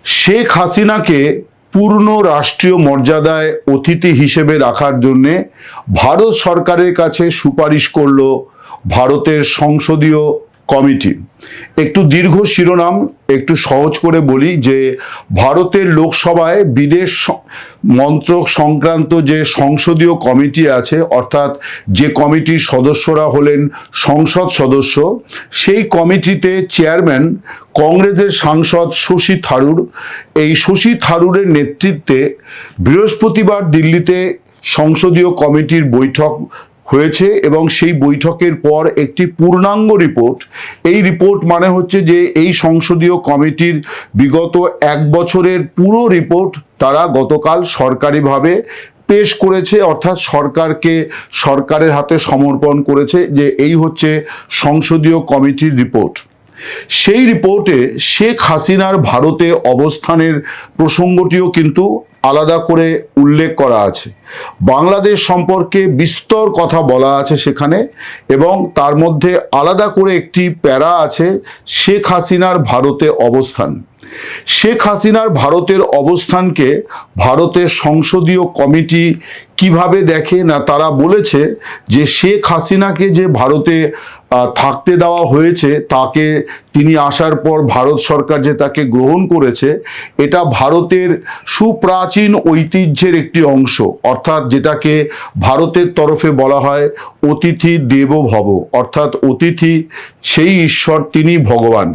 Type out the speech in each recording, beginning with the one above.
শেখ হাসিনাকে পূর্ণ রাষ্ট্রীয় মর্যাদায় অতিথি হিসেবে রাখার জন্য ভারত সরকারের কাছে সুপারিশ করল ভারতের সংসদীয় কমিটি। একটু দীর্ঘ শিরোনাম, একটু সহজ করে বলি যে ভারতের লোকসভায় বিদেশ মন্ত্রক সংক্রান্ত যে সংসদীয় কমিটি আছে, অর্থাৎ যে কমিটির সদস্যরা হলেন সংসদ সদস্য, সেই কমিটিতে চেয়ারম্যান কংগ্রেসের সাংসদ শশী থারুর। এই শশী থারুরের নেতৃত্বে বৃহস্পতিবার দিল্লিতে সংসদীয় কমিটির বৈঠক হয়েছে এবং সেই বৈঠকের পর একটি পূর্ণাঙ্গ রিপোর্ট, এই রিপোর্ট মানে হচ্ছে যে এই সংসদীয় কমিটির বিগত 1 বছরের পুরো রিপোর্ট তারা গতকাল সরকারিভাবে পেশ করেছে, অর্থাৎ সরকারের হাতে সমর্পণ করেছে যে এই হচ্ছে সংসদীয় কমিটির রিপোর্ট। সেই রিপোর্টে শেখ হাসিনার ভারতে অবস্থানের প্রসঙ্গটিও কিন্তু আলাদা করে উল্লেখ করা আছে। বাংলাদেশ সম্পর্কে বিস্তর কথা বলা আছে সেখানে, এবং তার মধ্যে আলাদা করে একটি প্যারা আছে শেখ হাসিনার ভারতে অবস্থান। শেখ হাসিনার ভারতের অবস্থানকে ভারতের সংসদীয় কমিটি কিভাবে দেখে না, তারা বলেছে যে শেখ হাসিনাকে যে ভারতে থাকতে দেওয়া হয়েছে, তাকে তিনি আসার পর ভারত সরকার যে তাকে গ্রহণ করেছে, এটা ভারতের সুপ্রাচীন ঐতিহ্যের একটি অংশ, অর্থাৎ যেটাকে ভারতের তরফে বলা হয় অতিথি দেবো ভব, অর্থাৎ অতিথি সেই ঈশ্বর, তিনি ভগবান।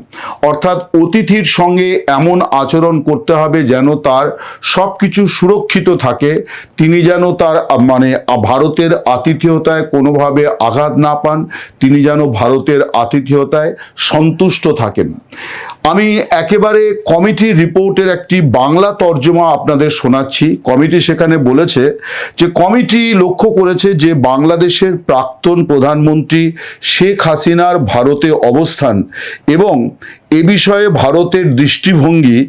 অর্থাৎ অতিথির সঙ্গে এমন আচরণ করতে হবে যেন তার সব কিছু সুরক্ষিত থাকে, তিনি যেন তার ভারতের আতিথেয়তায় কোনোভাবে আঘাত না পান, তিনি যেন ভারতের আতিথেয়তায় সন্তুষ্ট থাকেন। আমি একেবারে কমিটির রিপোর্টের একটি বাংলা তর্জমা আপনাদের শোনাচ্ছি। কমিটি সেখানে বলেছে যে কমিটি লক্ষ্য করেছে যে বাংলাদেশের প্রাক্তন প্রধানমন্ত্রী শেখ হাসিনার ভারতে অবস্থান এবং এ বিষয়ে ভারতের দৃষ্টিভঙ্গি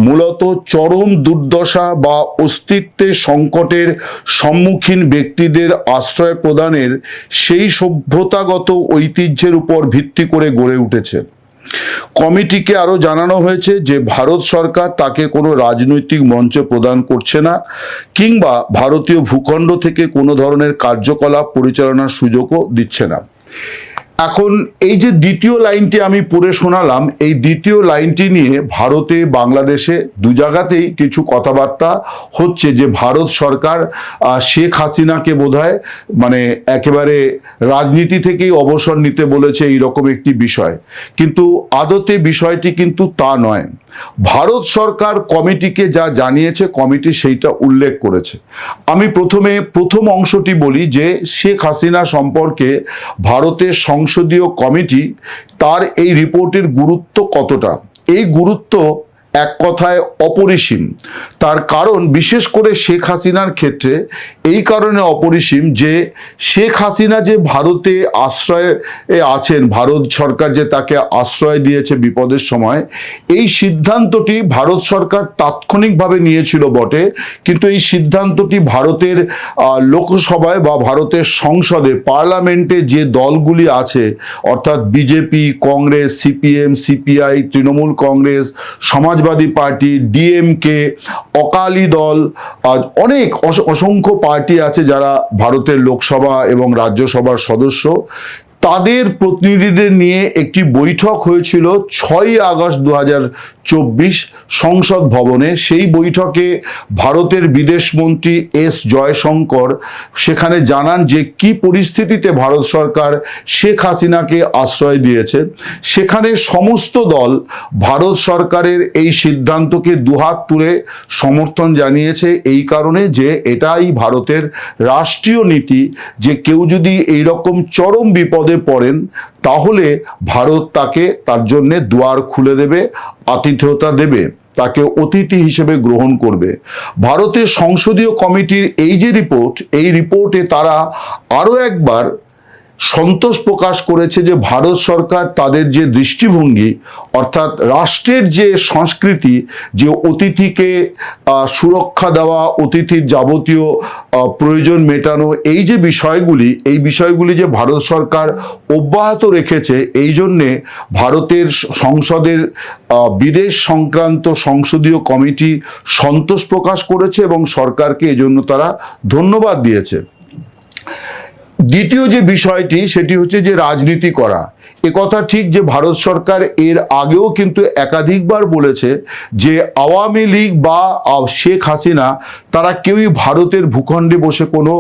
মূলত চরম দুর্দশা বা অস্তিত্বের সংকটের সম্মুখীন ব্যক্তিদের আশ্রয় প্রদানের সেই সভ্যতাগত ঐতিহ্যের উপর ভিত্তি করে গড়ে উঠেছে। কমিটিকে আরও জানানো হয়েছে যে ভারত সরকার তাকে কোনো রাজনৈতিক মঞ্চ প্রদান করছে না, কিংবা ভারতীয় ভূখণ্ড থেকে কোনো ধরনের কার্যকলাপ পরিচালনার সুযোগও দিচ্ছে না। এখন এই যে দ্বিতীয় লাইনটি আমি পড়ে শোনালাম, এই দ্বিতীয় লাইনটি নিয়ে ভারতে বাংলাদেশে দু জায়গাতেই কিছু কথাবার্তা হচ্ছে যে ভারত সরকার শেখ হাসিনাকে বোধহয় একেবারে রাজনীতি থেকেই অবসর নিতে বলেছে, এইরকম একটি বিষয়। কিন্তু আদতে বিষয়টি কিন্তু তা নয়। ভারত সরকার কমিটিকে যা জানিয়েছে, কমিটি সেইটা উল্লেখ করেছে। আমি প্রথম অংশটি বলি যে শেখ হাসিনা সম্পর্কে ভারতের সংসদীয় কমিটি তার এই রিপোর্টের গুরুত্ব কতটা। এই গুরুত্ব এক কথায় অপরিসীম। তার কারণ বিশেষ করে শেখ হাসিনার ক্ষেত্রে এই কারণে অপরিসীম যে শেখ হাসিনা যে ভারতে আশ্রয়ে আছেন, ভারত সরকার যে তাকে আশ্রয় দিয়েছে বিপদের সময়, এই সিদ্ধান্তটি ভারত সরকার তাৎক্ষণিকভাবে নিয়েছিল বটে, কিন্তু এই সিদ্ধান্তটি ভারতের লোকসভায় বা ভারতের সংসদে পার্লামেন্টে যে দলগুলি আছে, অর্থাৎ BJP, Congress, CPM, CPI, Trinamool Congress, Samajwadi party, DMK, Akali দল, অনেক অসংখ্য পার্টি আছে যারা ভারতের লোকসভা এবং রাজ্যসভার সদস্য, তাদের প্রতিনিধিদের নিয়ে একটি বৈঠক হয়েছিল 6ই আগস্ট 2024 সংসদ ভবনে। সেই বৈঠকে ভারতের বিদেশমন্ত্রী এস জয়শঙ্কর সেখানে জানান যে কি পরিস্থিতিতে ভারত সরকার শেখ হাসিনাকে আশ্রয় দিয়েছে। সেখানে সমস্ত দল ভারত সরকারের এই সিদ্ধান্তকে দুহাত তুলে সমর্থন জানিয়েছে, এই কারণে যে এটাই ভারতের রাষ্ট্রীয় নীতি যে কেউ যদি এইরকম চরম বিপদে পড়েন তাহলে ভারত তাকে তার জন্য দুয়ার খুলে দেবে, আতিথেয়তা দেবে, তাকে অতিথি হিসেবে গ্রহণ করবে। ভারতের সংসদীয় কমিটির এই যে রিপোর্ট, এই রিপোর্টে তারা আরও একবার সন্তোষ প্রকাশ করেছে যে ভারত সরকার তাদের যে দৃষ্টিভঙ্গি, অর্থাৎ রাষ্ট্রের যে সংস্কৃতি, যে অতিথিকে সুরক্ষা দেওয়া, অতিথির যাবতীয় প্রয়োজন মেটানো, এই যে বিষয়গুলি, এই বিষয়গুলি যে ভারত সরকার অব্যাহত রেখেছে, এই জন্যে ভারতের সংসদের বিদেশ সংক্রান্ত সংসদীয় কমিটি সন্তোষ প্রকাশ করেছে এবং সরকারকে এজন্য তারা ধন্যবাদ দিয়েছে। দ্বিতীয় যে বিষয়টি সেটি হচ্ছে যে রাজনীতি করা। একথা ঠিক যে ভারত সরকার এর আগেও কিন্তু একাধিকবার বলেছে যে আওয়ামী লীগ বা শেখ হাসিনা তারা কেউই ভারতের ভূখণ্ডে বসে কোনো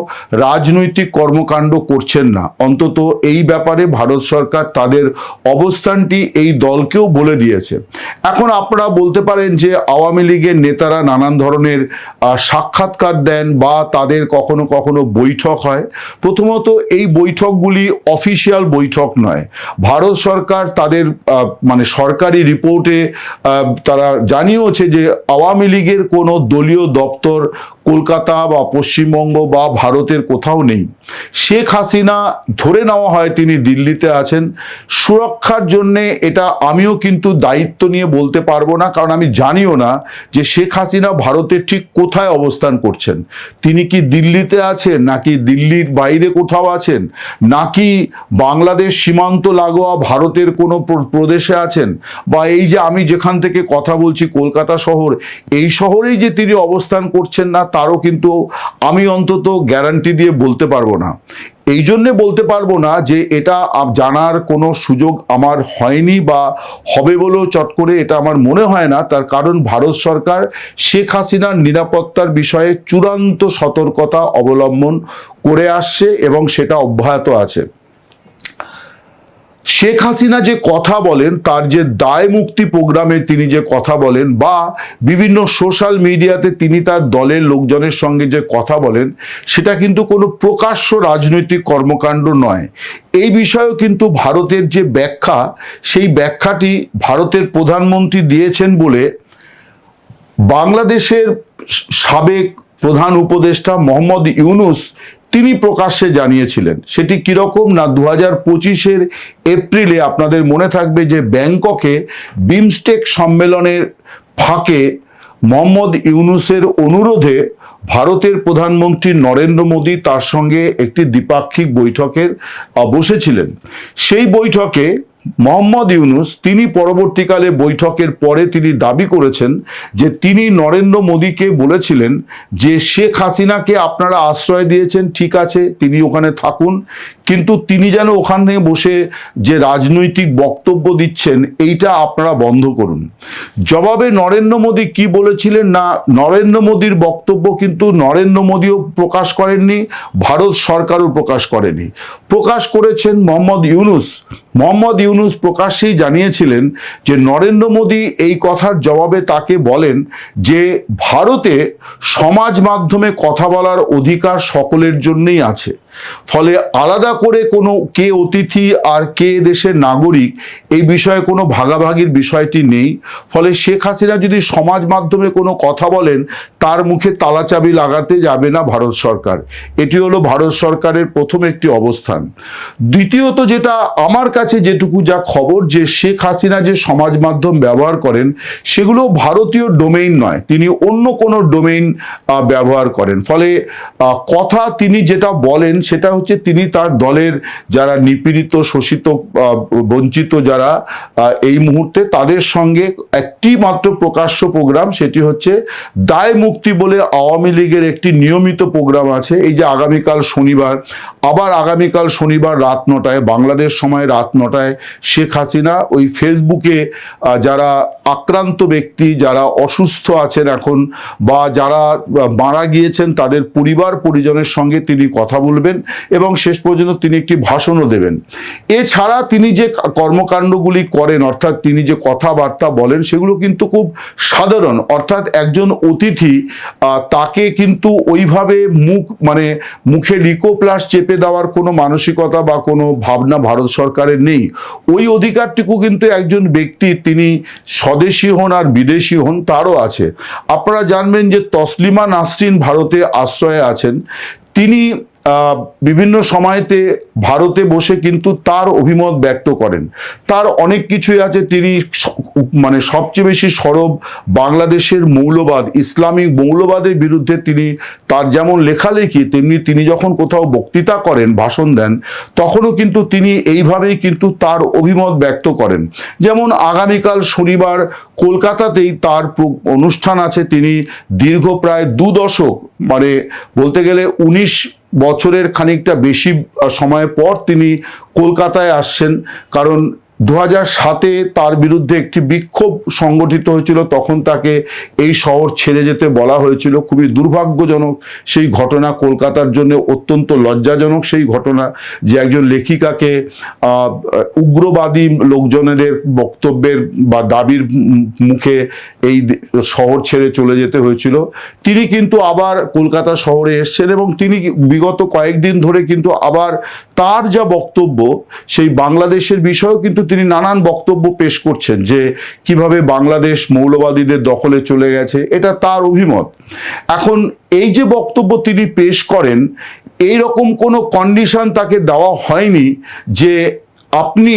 রাজনৈতিক কর্মকাণ্ড করছেন না। অন্তত এই ব্যাপারে ভারত সরকার তাদের অবস্থানটি এই দলকেও বলে দিয়েছে। এখন আপনারা বলতে পারেন যে আওয়ামী লীগের নেতারা নানান ধরনের সাক্ষাৎকার দেন বা তাদের কখনো কখনো বৈঠক হয়। প্রথমত এই বৈঠকগুলি অফিসিয়াল বৈঠক নয়। ভারত সরকার তাদের মানে সরকারি রিপোর্টে তারা জানিয়েছে যে আওয়ামী লীগের কোনো দলীয় দপ্তর কলকাতা বা পশ্চিমবঙ্গ বা ভারতের কোথাও নেই। শেখ হাসিনা ধরে নেওয়া হয় তিনি দিল্লিতে আছেন। সুরক্ষার জন্যে এটা আমিও কিন্তু দায়িত্ব নিয়ে বলতে পারবো না, কারণ আমি জানিও না যে শেখ হাসিনা ভারতের ঠিক কোথায় অবস্থান করছেন। তিনি কি দিল্লিতে আছেন, নাকি দিল্লির বাইরে কোথাও আছেন, নাকি বাংলাদেশ সীমান্ত লাগোয়া ভারতের কোনো প্রদেশে আছেন, বা এই যে আমি যেখান থেকে কথা বলছি কলকাতা শহর, এই শহরেই যে তিনি অবস্থান করছেন না তারও কিন্তু আমি অন্তত গ্যারান্টি দিয়ে বলতে পারবো না। এই জন্যে বলতে পারবো না যে এটা জানার কোনো সুযোগ আমার হয়নি বা হবে বলেও চট করে এটা আমার মনে হয় না। তার কারণ ভারত সরকার শেখ হাসিনার নিরাপত্তার বিষয়ে চূড়ান্ত সতর্কতা অবলম্বন করে আসছে এবং সেটা অব্যাহত আছে। শেখ হাসিনা যে কথা বলেন, তার যে দায় মুক্তি প্রোগ্রামে তিনি যে কথা বলেন বা বিভিন্ন সোশ্যাল মিডিয়াতে তিনি তার দলের লোকজনের সঙ্গে যে কথা বলেন, সেটা কিন্তু কোনো প্রকাশ্য রাজনৈতিক কর্মকাণ্ড নয়। এই বিষয়েও কিন্তু ভারতের যে ব্যাখ্যা, সেই ব্যাখ্যাটি ভারতের প্রধানমন্ত্রী দিয়েছেন বলে বাংলাদেশের সাবেক প্রধান উপদেষ্টা মোহাম্মদ ইউনুস তিনি প্রকাশ্যে জানিয়েছিলেন। সেটি কিরকম না, 2025-এর এপ্রিলে আপনাদের মনে থাকবে যে ব্যাংককে বিমস্টেক সম্মেলনের ফাঁকে মোহাম্মদ ইউনুসের অনুরোধে ভারতের প্রধানমন্ত্রী নরেন্দ্র মোদী তার সঙ্গে একটি দ্বিপাক্ষিক বৈঠকের বসেছিলেন। সেই বৈঠকে মোহাম্মদ ইউনুস তিনি পরবর্তীকালে বৈঠকের পরে তিনি দাবি করেছেন যে তিনি নরেন্দ্র মোদীকে বলেছিলেন যে শেখ হাসিনাকে আপনারা আশ্রয় দিয়েছেন, ঠিক আছে তিনি ওখানে থাকুন, কিন্তু তিনি যেন ওখানে বসে যে রাজনৈতিক বক্তব্য দিচ্ছেন এইটা আপনারা বন্ধ করুন। জবাবে নরেন্দ্র মোদী কি বলেছিলেন না, নরেন্দ্র মোদীর বক্তব্য কিন্তু নরেন্দ্র মোদীও প্রকাশ করেননি, ভারত সরকারও প্রকাশ করেনি, প্রকাশ করেছেন মোহাম্মদ ইউনুস। মোহাম্মদ ইউনুস প্রকাশ্যেই জানিয়েছিলেন যে নরেন্দ্র মোদী এই কথার জবাবে তাকে বলেন যে ভারতে সমাজ মাধ্যমে কথা বলার অধিকার সকলের জন্যই আছে, ফলে আলাদা করে কোনো কে অতিথি আর কে দেশের নাগরিক এই বিষয়ে কোনো ভাগাভাগির বিষয়টি নেই। ফলে শেখ হাসিনা যদি সমাজ মাধ্যমে কোনো কথা বলেন তার মুখে তালাচাবি লাগাতে যাবে না ভারত সরকার। এটি হলো ভারত সরকারের প্রথম একটি অবস্থান। দ্বিতীয়ত যেটা আমার কাছে যেটুকু যা খবর, যে শেখ হাসিনা যে সমাজ মাধ্যম ব্যবহার করেন সেগুলো ভারতীয় ডোমেইন নয়, তিনি অন্য কোনো ডোমেইন ব্যবহার করেন। ফলে কথা তিনি যেটা বলেন সেটা হচ্ছে তিনি তার দলের যারা নিপীড়িত, শোষিত, বঞ্চিত যারা এই মুহূর্তে তাদের সঙ্গে একটি মাত্র প্রকাশ্য প্রোগ্রাম, সেটি হচ্ছে দায় মুক্তি বলে আওয়ামী লীগের একটি নিয়মিত প্রোগ্রাম আছে। এই যে আগামীকাল শনিবার, আবার আগামীকাল শনিবার রাত 9টায় বাংলাদেশ সময় রাত 9টায় শেখ হাসিনা ওই ফেসবুকে যারা আক্রান্ত ব্যক্তি, যারা অসুস্থ আছেন এখন বা যারা মারা গিয়েছেন তাদের পরিবার পরিজনের সঙ্গে তিনি কথা বলবেন এবং শেষ পর্যন্ত তিনি একটি ভাষণও দেবেন। এছাড়া তিনি যে কর্মকাণ্ডগুলি করেন, অর্থাৎ তিনি যে কথাবার্তা বলেন সেগুলো কিন্তু খুব সাধারণ, অর্থাৎ একজন অতিথি তাকে কিন্তু ওইভাবে মুখে লিকোপ্লাস চেপে দেওয়ার কোনো মানসিকতা বা কোনো ভাবনা ভারত সরকারের নেই। ওই অধিকারটুকু কিন্তু একজন ব্যক্তি, তিনি স্বদেশী হন আর বিদেশি হন, তারও আছে। আপনারা জানবেন যে তসলিমা নাসরিন ভারতে আশ্রয়ে আছেন। তিনি বিভিন্ন সময়তে ভারতে বসে কিন্তু তার অভিমত ব্যক্ত করেন। তার অনেক কিছুই আছে, তিনি মানে সবচেয়ে বেশি সরব বাংলাদেশের মৌলবাদ, ইসলামিক মৌলবাদের বিরুদ্ধে তিনি, তার যেমন লেখালেখি তেমনি তিনি যখন কোথাও বক্তৃতা করেন, ভাষণ দেন, তখনও কিন্তু তিনি এইভাবেই কিন্তু তার অভিমত ব্যক্ত করেন। যেমন আগামীকাল শনিবার কলকাতাতেই তার অনুষ্ঠান আছে। তিনি দীর্ঘ প্রায় 2 দশক, মানে বলতে গেলে 19 বছরের খানিকটা বেশি সময় পর তিনি কলকাতায় আসছেন। কারণ 2007-এ তার বিরুদ্ধে একটি বিক্ষোভ সংগঠিত হয়েছিল, তখন তাকে এই শহর ছেড়ে যেতে বলা হয়েছিল। খুবই দুর্ভাগ্যজনক সেই ঘটনা, কলকাতার জন্য অত্যন্ত লজ্জাজনক সেই ঘটনা, যে একজন লেখিকাকে উগ্রবাদী লোকজনের বক্তব্যের বা দাবির মুখে এই শহর ছেড়ে চলে যেতে হয়েছিল। তিনি কিন্তু আবার কলকাতা শহরে এসছেন এবং তিনি বিগত কয়েকদিন ধরে কিন্তু আবার তার যা বক্তব্য, সেই বাংলাদেশের বিষয়েও কিন্তু তিনি নানান বক্তব্য পেশ করছেন, যে কিভাবে বাংলাদেশ মৌলবাদীদের দখলে চলে গেছে, এটা তার অভিমত। এখন এই যে বক্তব্য তিনি পেশ করেন, এই রকম কোনো কন্ডিশন তাকে দেওয়া হয়নি যে আপনি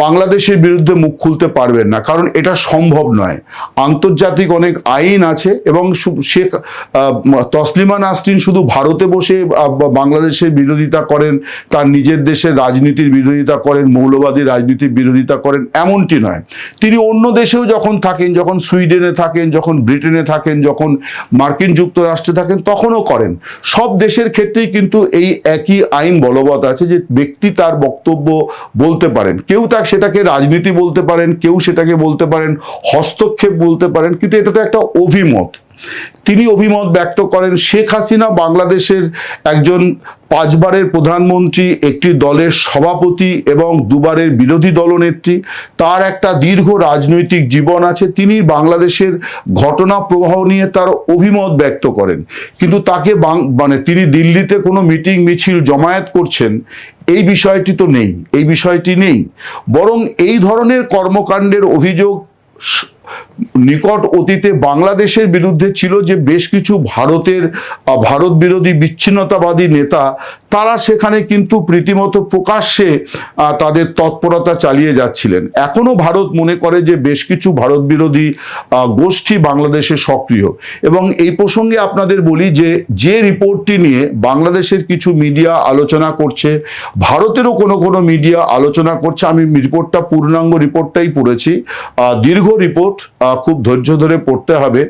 বাংলাদেশের বিরুদ্ধে মুখ খুলতে পারবেন না, কারণ এটা সম্ভব নয়। আন্তর্জাতিক অনেক আইন আছে এবং শেখ তসলিমা নাসরিন শুধু ভারতে বসে বাংলাদেশের বিরোধিতা করেন, তার নিজের দেশের রাজনীতির বিরোধিতা করেন, মৌলবাদী রাজনীতির বিরোধিতা করেন, এমনটি নয়। তিনি অন্য দেশেও যখন থাকেন, যখন সুইডেনে থাকেন, যখন ব্রিটেনে থাকেন, যখন মার্কিন যুক্তরাষ্ট্রে থাকেন, তখনও করেন। সব দেশের ক্ষেত্রেই কিন্তু এই একই আইন বলবৎ আছে, যে ব্যক্তি তার বক্তব্য বলতে পারেন। কেউ সেটাকে রাজনীতি বলতে পারেন, কেউ সেটাকে বলতে পারেন হস্তক্ষেপ বলতে পারেন, কিন্তু এটা তো একটা অভিমত। তিনি অভিমত ব্যক্ত করেন। শেখ হাসিনা বাংলাদেশের একজন 5 বারের প্রধানমন্ত্রী, একটি দলের সভাপতি এবং 2 বারের বিরোধী দলনেত্রী। তার একটা দীর্ঘ রাজনৈতিক জীবন আছে। তিনি বাংলাদেশের ঘটনা প্রবাহ নিয়ে তার অভিমত ব্যক্ত করেন, কিন্তু তাকে মানে তিনি দিল্লিতে কোনো মিটিং মিছিল জমায়েত করছেন, এই বিষয়টি তো নেই, এই বিষয়টি নেই। বরং এই ধরনের কর্মকাণ্ডের অভিযোগ নিকট অতীতে বাংলাদেশের বিরুদ্ধে ছিল, যে বেশ কিছু ভারত বিরোধী বিচ্ছিন্নতাবাদী নেতা, তারা সেখানে কিন্তু রীতিমতো প্রকাশ্যে তাদের তৎপরতা চালিয়ে যাচ্ছিলেন। এখনো ভারত মনে করে যে বেশ কিছু ভারত বিরোধী গোষ্ঠী বাংলাদেশে সক্রিয়। এবং এই প্রসঙ্গে আপনাদের বলি যে রিপোর্টটি নিয়ে বাংলাদেশের কিছু মিডিয়া আলোচনা করছে, ভারতেরও কোনো মিডিয়া আলোচনা করছে, আমি রিপোর্টটা পূর্ণাঙ্গ রিপোর্টটাই পড়েছি, দীর্ঘ রিপোর্ট, খুব ধৈর্য ধরে পড়তে হবে।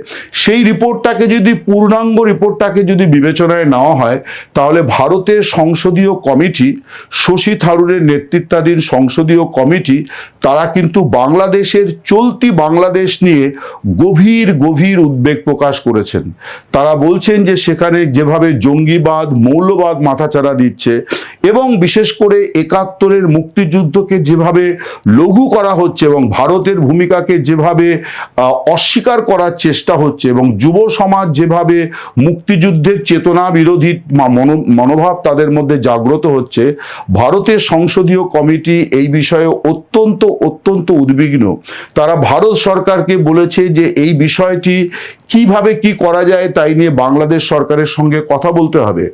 সেই রিপোর্টটাকে যদি, পূর্ণাঙ্গ রিপোর্টটাকে যদি বিবেচনায় নেওয়া হয়, তাহলে ভারতের সংসদীয় কমিটি, শশী থারুরের নেতৃত্বাধীন সংসদীয় কমিটি, তারা কিন্তু বাংলাদেশের চলতি বাংলাদেশ নিয়ে গভীর উদ্বেগ প্রকাশ করেছেন। তারা বলছেন যে সেখানে যেভাবে জঙ্গিবাদ, মৌলবাদ মাথাচাড়া দিচ্ছে এবং বিশেষ করে 71-এর মুক্তিযুদ্ধকে যেভাবে লঘু করা হচ্ছে এবং ভারতের ভূমিকাকে যেভাবে অস্বীকার করার চেষ্টা হচ্ছে এবং যুব সমাজ যেভাবে মুক্তিযুদ্ধের চেতনা বিরোধী মনোভাব তাদের মধ্যে জাগ্রত হচ্ছে, ভারতের সংসদীয় কমিটি এই বিষয়ে অত্যন্ত উদ্বিগ্ন। তারা ভারত সরকারকে বলেছে যে এই বিষয়টি কিভাবে কি করা যায় তাই নিয়ে বাংলাদেশ সরকারের সঙ্গে কথা বলতে হবে।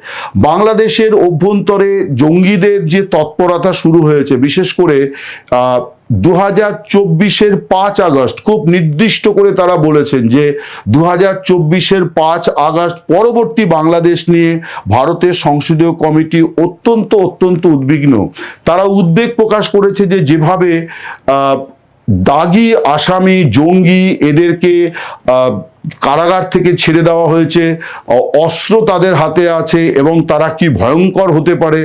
বাংলাদেশের অভ্যন্তরে জঙ্গিদের যে তৎপরতা শুরু হয়েছে, বিশেষ করে 2024-এর 5 আগস্ট, খুব নির্দিষ্ট করে তারা বলেছেন যে 2024-এর 5 আগস্ট পরবর্তী বাংলাদেশ নিয়ে ভারতের সংসদীয় কমিটি অত্যন্ত উদ্বিগ্ন। তারা উদ্বেগ প্রকাশ করেছে যে যেভাবে দাগি আসামি, জঙ্গি, এদেরকে কারাগার থেকে ছেড়ে দেওয়া হয়েছে, অস্ত্র তাদের হাতে আছে এবং তারা কি ভয়ঙ্কর হতে পারে,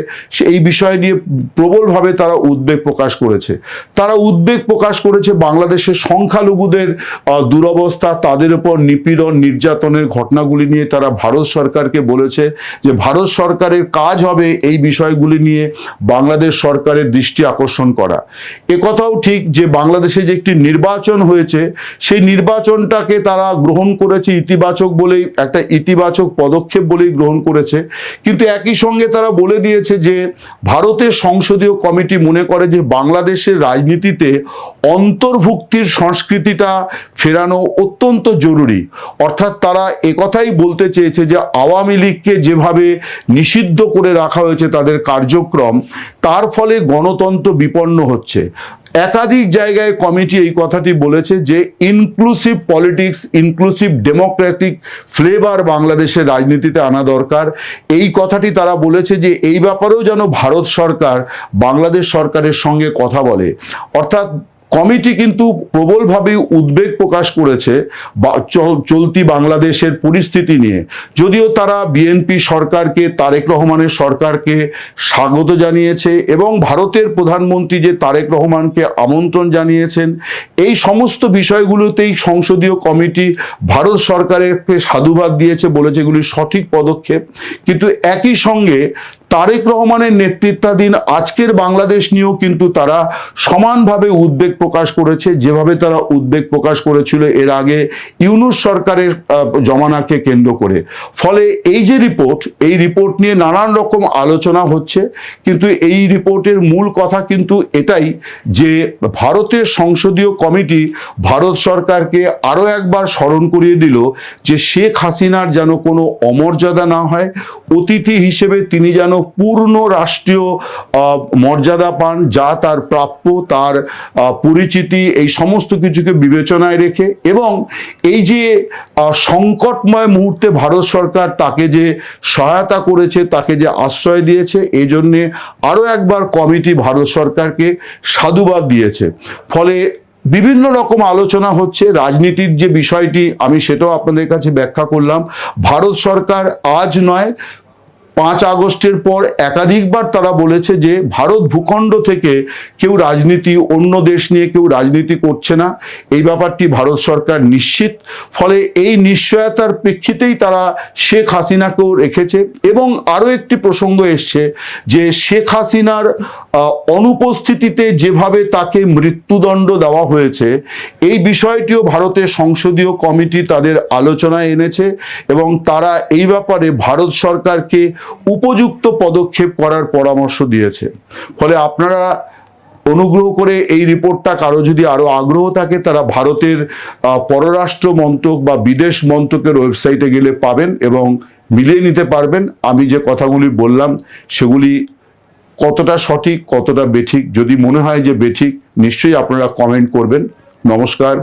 এই বিষয় নিয়ে প্রবলভাবে তারা উদ্বেগ প্রকাশ করেছে। তারা উদ্বেগ প্রকাশ করেছে বাংলাদেশের সংখ্যালঘুদের দুরবস্থা, তাদের উপর নিপীড়ন, নির্যাতনের ঘটনাগুলি নিয়ে তারা ভারত সরকারকে বলেছে যে ভারত সরকারের কাজ হবে এই বিষয়গুলি নিয়ে বাংলাদেশ সরকারের দৃষ্টি আকর্ষণ করা। একথাও ঠিক যে বাংলাদেশে যে একটি নির্বাচন হয়েছে, সেই নির্বাচনটাকে তারা গ্রহণ গ্রহণ করেছে ইতিবাচক বলেই, একটা ইতিবাচক পদক্ষেপ বলেই গ্রহণ করেছে, কিন্তু একই সঙ্গে তারা বলে দিয়েছে যে ভারতের সংসদীয় কমিটি মনে করে যে বাংলাদেশের রাজনীতিতে অন্তর্ভুক্তির সংস্কৃতিটা ফেরানো অত্যন্ত জরুরি। অর্থাৎ তারা একথাই বলতে চেয়েছে যে আওয়ামী লীগকে যেভাবে নিষিদ্ধ করে রাখা হয়েছে তাদের কার্যক্রম, তার ফলে গণতন্ত্র বিপন্ন হচ্ছে। একাধিক জায়গায় কমিটি এই কথাটি বলেছে যে inclusive politics, inclusive Democratic flavour বাংলাদেশের রাজনীতিতে আনা দরকার। এই কথাটি তারা বলেছে যে এই ব্যাপারেও যেন ভারত সরকার বাংলাদেশ সরকারের সঙ্গে কথা বলে। অর্থাৎ কমিটি কিন্তু প্রবলভাবে উদ্বেগ প্রকাশ করেছে চলতি বাংলাদেশের পরিস্থিতি নিয়ে। যদিও তারা বিএনপি সরকারকে, তারেক রহমানের সরকারকে স্বাগত জানিয়েছে এবং ভারতের প্রধানমন্ত্রী যে তারেক রহমানকে আমন্ত্রণ জানিয়েছেন, এই সমস্ত বিষয়গুলোতেই সংসদীয় কমিটি ভারত সরকারকে সাধুবাদ দিয়েছে, বলেছে এগুলি সঠিক পদক্ষেপ। কিন্তু একই সঙ্গে তারেক রহমানের নেতৃত্বাধীন আজকের বাংলাদেশ নিয়েও কিন্তু তারা সমানভাবে উদ্বেগ প্রকাশ করেছে, যেভাবে তারা উদ্বেগ প্রকাশ করেছিল এর আগে ইউনূস সরকারের জমানাকে কেন্দ্র করে। ফলে এই যে রিপোর্ট, এই রিপোর্ট নিয়ে নানান রকম আলোচনা হচ্ছে, কিন্তু এই রিপোর্টের মূল কথা কিন্তু এটাই যে ভারতের সংসদীয় কমিটি ভারত সরকারকে আরও একবার স্মরণ করিয়ে দিল যে শেখ হাসিনার যেন কোনো অমর্যাদা না হয়, অতিথি হিসেবে তিনি যেন পূর্ণ রাষ্ট্রীয় মর্যাদা পান, যা তার প্রাপ্য, তার পরিচিতি, এই সমস্ত কিছুকে বিবেচনায় রেখে। এবং এই যে সংকটময় মুহূর্তে ভারত সরকার তাকে যে সহায়তা করেছে, তাকে যে আশ্রয় দিয়েছে, এই জন্যে আরও একবার কমিটি ভারত সরকারকে সাধুবাদ দিয়েছে। ফলে বিভিন্ন রকম আলোচনা হচ্ছে। রাজনীতির যে বিষয়টি আমি সেটাও আপনাদের কাছে ব্যাখ্যা করলাম। ভারত সরকার আজ নয়, 5 আগস্টের পর একাধিকবার তারা বলেছে যে ভারত ভূখণ্ড থেকে কেউ রাজনীতি, অন্য দেশ নিয়ে কেউ রাজনীতি করছে না, এই ব্যাপারটি ভারত সরকার নিশ্চিত। ফলে এই নিশ্চয়তার প্রেক্ষিতেই তারা শেখ হাসিনাকেও রেখেছে। এবং আরও একটি প্রসঙ্গ এসছে যে শেখ হাসিনার অনুপস্থিতিতে যেভাবে তাকে মৃত্যুদণ্ড দেওয়া হয়েছে, এই বিষয়টিও ভারতের সংসদীয় কমিটি তাদের আলোচনায় এনেছে এবং তারা এই ব্যাপারে ভারত সরকারকে উপযুক্ত পদক্ষেপ করার পরামর্শ দিয়েছে। ফলে আপনারা অনুগ্রহ করে এই রিপোর্টটা, কারো যদি আরো আগ্রহ থাকে, তারা ভারতের পররাষ্ট্র মন্ত্রক বা বিদেশ মন্ত্রকের ওয়েবসাইটে গেলে পাবেন এবং মিলিয়ে নিতে পারবেন আমি যে কথাগুলি বললাম সেগুলি কতটা সঠিক, কতটা বেঠিক। যদি মনে হয় যে বেঠিক, নিশ্চয়ই আপনারা কমেন্ট করবেন। নমস্কার,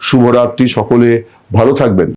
শুভরাত্রি, সকলে ভালো থাকবেন।